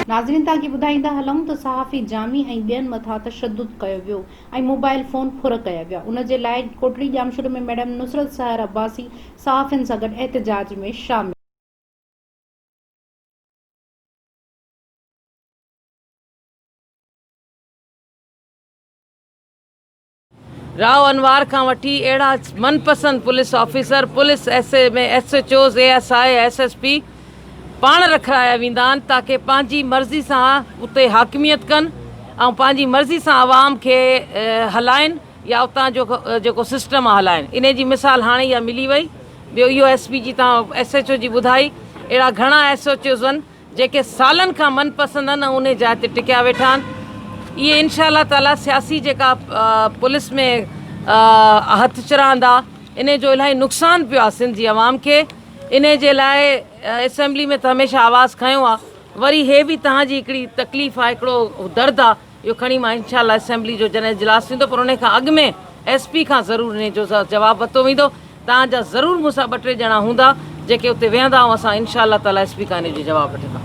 नाज़रीन तव्हांखे ॿुधाईंदा हलूं त सहाफ़ी जामी ऐं ॿियनि मथां तशद्दुद कयो वियो ऐं मोबाइल फ़ोन फुर कया विया। उन जे लाइ कोटड़ी जामशुर में मैडम नुसरत सहर अब्बासी सहाफ़ियुनि सां गॾु एहतजाज में शामिल। राव अनवार खां वठी अहिड़ा मनपसंद पुलिस ऑफिसर, पुलिस में SHOs, ASI, SSP पाण रखाया वेंदा आहिनि ताकी पंहिंजी मर्ज़ी सां उते हाकिमियत कनि ऐं पंहिंजी मर्ज़ी सां आवाम खे हलाइनि या उतां जो जेको सिस्टम आहे हलाइनि। इन जी मिसाल हाणे इहा मिली वई। ॿियो इहो SP जी तव्हां SHO जी ॿुधाई, अहिड़ा घणा SHOs आहिनि जेके सालनि खां मनपसंद आहिनि ऐं उन जाइ ते टिकिया वेठा आहिनि। इहे इंशाअल्लाह ताला सियासी जेका पुलिस में हथ चिरांदा, इन जो इलाही नुक़सानु पियो आहे सिंध जी आवाम खे। इन जे लाइ असेंबली में त हमेशह आवाज़ु खयो आहे। वरी हे बि तव्हांजी हिकिड़ी तकलीफ़ आहे, हिकिड़ो दर्द आहे, इहो खणी मां इंशाअल्लाह असेंबली जो जॾहिं इजलास थींदो पर उन खां अॻु में SP खां ज़रूरु इन जो जवाबु वरितो वेंदो। तव्हांजा ज़रूरु मूंसां 2-3 ॼणा हूंदा जेके उते वेहंदा ऐं असां इंशाअल्लाह ताला SP खां इन जो जवाबु वठंदा।